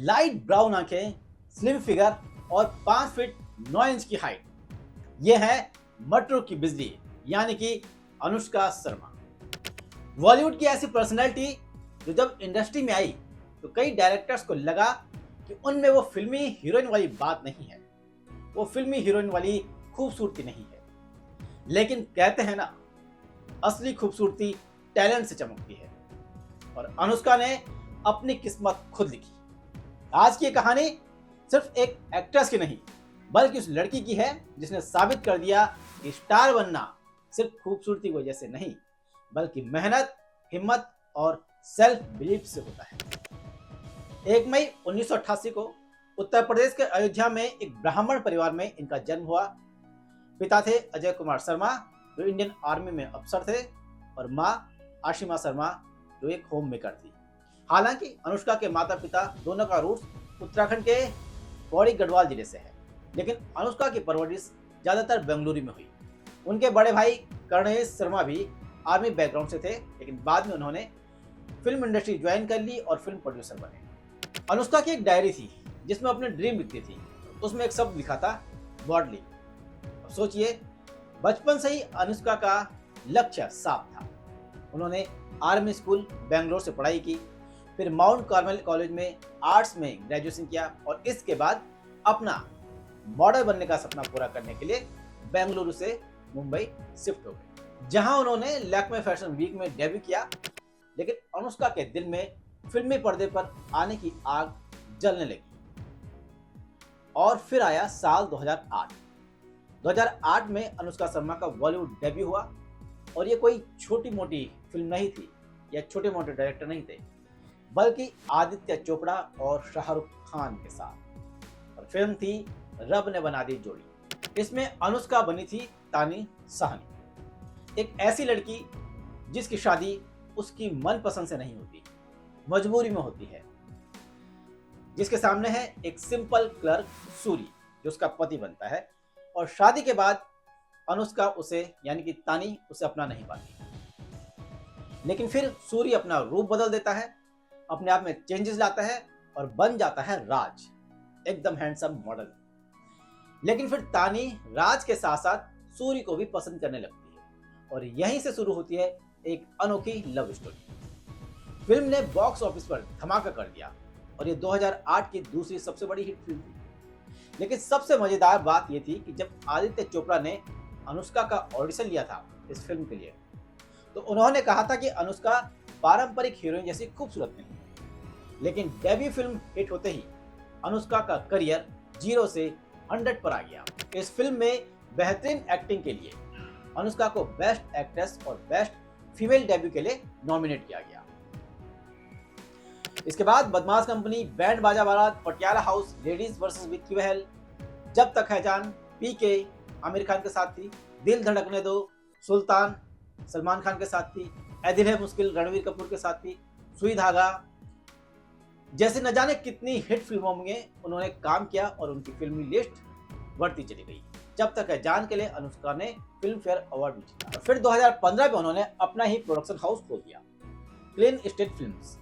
Light brown आंखें, slim figure और 5 feet 9 inch की हाइट। ये है मटरू की बिजली, यानी कि अनुष्का शर्मा। बॉलीवुड की ऐसी पर्सनैलिटी जो जब इंडस्ट्री में आई तो कई डायरेक्टर्स को लगा कि उनमें वो फिल्मी हीरोइन वाली बात नहीं है, वो फिल्मी हीरोइन वाली खूबसूरती नहीं है। लेकिन कहते हैं ना, असली खूबसूरती टैलेंट से चमकती है, और अनुष्का ने अपनी किस्मत खुद लिखी। आज की ये कहानी सिर्फ एक एक्ट्रेस की नहीं, बल्कि उस लड़की की है जिसने साबित कर दिया कि स्टार बनना सिर्फ खूबसूरती की वजह से नहीं, बल्कि मेहनत, हिम्मत और सेल्फ बिलीफ से होता है। 1 मई 1988 को उत्तर प्रदेश के अयोध्या में एक ब्राह्मण परिवार में इनका जन्म हुआ। पिता थे अजय कुमार शर्मा, जो इंडियन आर्मी में अफसर थे, और माँ आशिमा शर्मा, जो एक होम मेकर थी। हालांकि अनुष्का के माता पिता दोनों का रूट्स उत्तराखंड के पौड़ी गढ़वाल जिले से है, लेकिन अनुष्का की परवरिश ज़्यादातर बेंगलुरु में हुई। उनके बड़े भाई कर्णेश शर्मा भी आर्मी बैकग्राउंड से थे, लेकिन बाद में उन्होंने फिल्म इंडस्ट्री ज्वाइन कर ली और फिल्म प्रोड्यूसर बने। अनुष्का की एक डायरी थी जिसमें अपने ड्रीम लिखती थी। उसमें एक शब्द लिखा था, मॉडलिंग। सोचिए, बचपन से ही अनुष्का का लक्ष्य साफ था। उन्होंने आर्मी स्कूल बेंगलोर से पढ़ाई की, फिर माउंट कार्मेल कॉलेज में आर्ट्स में ग्रेजुएशन किया, और इसके बाद अपना मॉडल बनने का सपना पूरा करने के लिए बेंगलुरु से मुंबई शिफ्ट हो गए, जहां उन्होंने लैक्मे फैशन वीक में डेब्यू किया। लेकिन अनुष्का के दिल में फिल्मी पर्दे पर आने की आग जलने लगी, और फिर आया साल 2008। 2008 में अनुष्का शर्मा का बॉलीवुड डेब्यू हुआ, और ये कोई छोटी मोटी फिल्म नहीं थी, या छोटे मोटे डायरेक्टर नहीं थे, बल्कि आदित्य चोपड़ा और शाहरुख खान के साथ। और फिल्म थी रब ने बना दी जोड़ी। इसमें अनुष्का बनी थी तानी साहनी, एक ऐसी लड़की जिसकी शादी उसकी मनपसंद से नहीं होती, मजबूरी में होती है, जिसके सामने है एक सिंपल क्लर्क सूरी, जो उसका पति बनता है, और शादी के बाद अनुष्का उसे, यानी कि तानी, उसे अपना नहीं पाती। लेकिन फिर सूरी अपना रूप बदल देता है, अपने आप में चेंजेस लाता है, और बन जाता है राज, एकदम हैंडसम मॉडल। लेकिन फिर तानी राज के साथ साथ सूरी को भी पसंद करने लगती है, और यहीं से शुरू होती है एक अनोखी लव स्टोरी। फिल्म ने बॉक्स ऑफिस पर धमाका कर दिया, और ये 2008 की दूसरी सबसे बड़ी हिट फिल्म थी। लेकिन सबसे मजेदार बात यह थी कि जब आदित्य चोपड़ा ने अनुष्का का ऑडिशन लिया था इस फिल्म के लिए, तो उन्होंने कहा था कि अनुष्का पारंपरिक हीरोइन जैसी खूबसूरत नहीं है। लेकिन डेब्यू फिल्म हिट होते ही अनुष्का का करियर 0 से 100 पर आ गया। इस फिल्म में बेहतरीन एक्टिंग के लिए अनुष्का को बेस्ट एक्ट्रेस और बेस्ट फीमेल डेब्यू के लिए नॉमिनेट किया गया। इसके बाद बदमाश कंपनी, बैंड बाजा बारात, पटियाला हाउस, लेडीज वर्सेस विक्की बहल, जब तक है जान, पीके आमिर खान के साथ थी, दिल धड़कने दो, सुल्तान सलमान खान के साथ थी, ऐ दिल है मुश्किल रणवीर कपूर के साथ थी, सुई धागा जैसे न जाने कितनी हिट फिल्मों में उन्होंने काम किया, और उनकी फिल्मी लिस्ट बढ़ती चली गई। जब तक है जान के लिए अनुष्का ने फिल्म फेयर अवार्ड भी जीता। फिर 2015 में उन्होंने अपना ही प्रोडक्शन हाउस खोल दिया, क्लीन स्टेट फिल्म्स,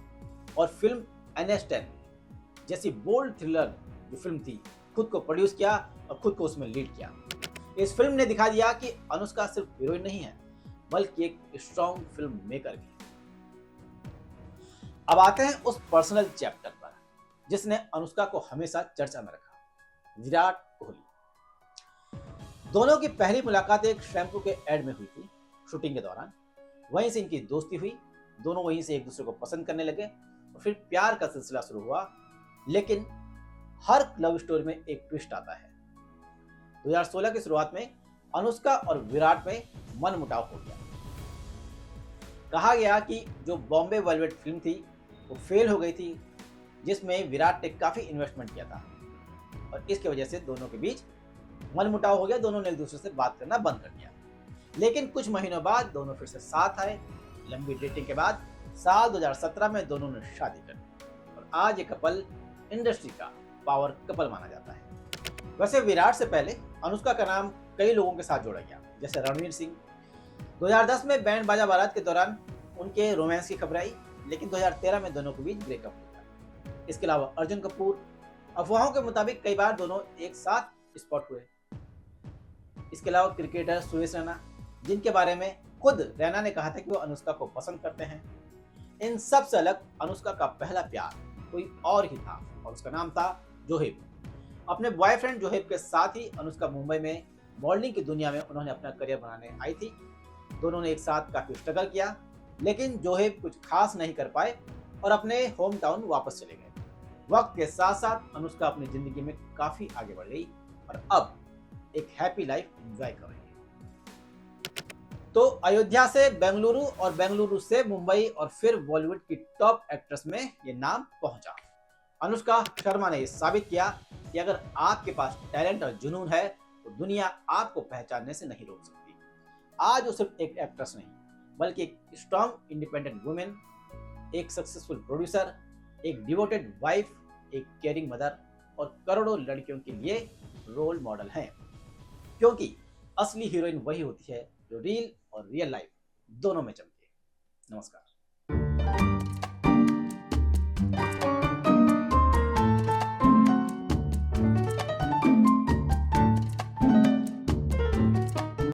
और फिल्म NS10 जैसी बोल्ड थ्रिलर जो फिल्म थी, खुद को प्रोड्यूस किया और खुद को उसमें लीड किया। इस फिल्म ने दिखा दिया कि अनुष्का सिर्फ हीरोइन नहीं है, बल्कि एक स्ट्रॉन्ग फिल्म मेकर भी। अब आते हैं उस पर्सनल चैप्टर पर जिसने अनुष्का को हमेशा चर्चा में रखा, विराट कोहली। दोनों की पहली मुलाकात एक शैम्पू के एड में हुई थी, शूटिंग के दौरान। वहीं से इनकी दोस्ती हुई, दोनों वहीं से एक दूसरे को पसंद करने लगे, और फिर प्यार का सिलसिला शुरू हुआ। लेकिन हर लव स्टोरी में एक ट्विस्ट आता है। 2016 की शुरुआत में अनुष्का और विराट में मनमुटाव हो गया। कहा गया कि जो बॉम्बे वेलवेट फिल्म थी वो फेल हो गई थी, जिसमें विराट ने काफी इन्वेस्टमेंट किया था, और इसकी वजह से दोनों के बीच मनमुटाव हो गया। दोनों ने एक दूसरे से बात करना बंद कर दिया। लेकिन कुछ महीनों बाद दोनों फिर से साथ आए। लंबी डेटिंग के बाद साल 2017 में दोनों ने शादी कर ली, और आज ये कपल इंडस्ट्री का पावर कपल माना जाता है। वैसे विराट से पहले अनुष्का का नाम कई लोगों के साथ जोड़ा गया, जैसे रणवीर सिंह। 2010 में बैंड बाजा बारात के दौरान उनके रोमांस की खबर आई, लेकिन 2013 में दोनों के बीच ब्रेकअप हो गया। इसके अलावा अर्जुन कपूर, अफवाहों के मुताबिक कई बार दोनों एक साथ स्पॉट हुए। इसके अलावा क्रिकेटर सुरेश रैना, जिनके बारे में खुद रैना ने कहा था कि वो अनुष्का को पसंद करते हैं। इन सब से अलग अनुष्का का पहला प्यार कोई और ही था और उसका नाम था जोहेब। अपने बॉयफ्रेंड जोहेब के साथ ही अनुष्का मुंबई में मॉडलिंग की दुनिया में उन्होंने अपना करियर बनाने आई थी। दोनों ने एक साथ काफी स्ट्रगल किया, लेकिन जोहेब कुछ खास नहीं कर पाए और अपने होम टाउन वापस चले गए। वक्त के साथ साथ अनुष्का अपनी जिंदगी में काफी आगे बढ़ गई और अब एक हैप्पी लाइफ एंजॉय कर रही है। तो अयोध्या से बेंगलुरु और बेंगलुरु से मुंबई और फिर बॉलीवुड की टॉप एक्ट्रेस में ये नाम पहुंचा। अनुष्का शर्मा ने ये साबित किया कि अगर आपके पास टैलेंट और जुनून है तो दुनिया आपको पहचानने से नहीं रोक सकती। आज वो सिर्फ एक एक्ट्रेस नहीं, बल्कि एक स्ट्रॉन्ग इंडिपेंडेंट वुमेन, एक सक्सेसफुल प्रोड्यूसर, एक डिवोटेड वाइफ, एक केयरिंग मदर और करोड़ों लड़कियों के लिए रोल मॉडल हैं। क्योंकि असली हीरोइन वही होती है जो रील और रियल लाइफ दोनों में चमके। नमस्कार।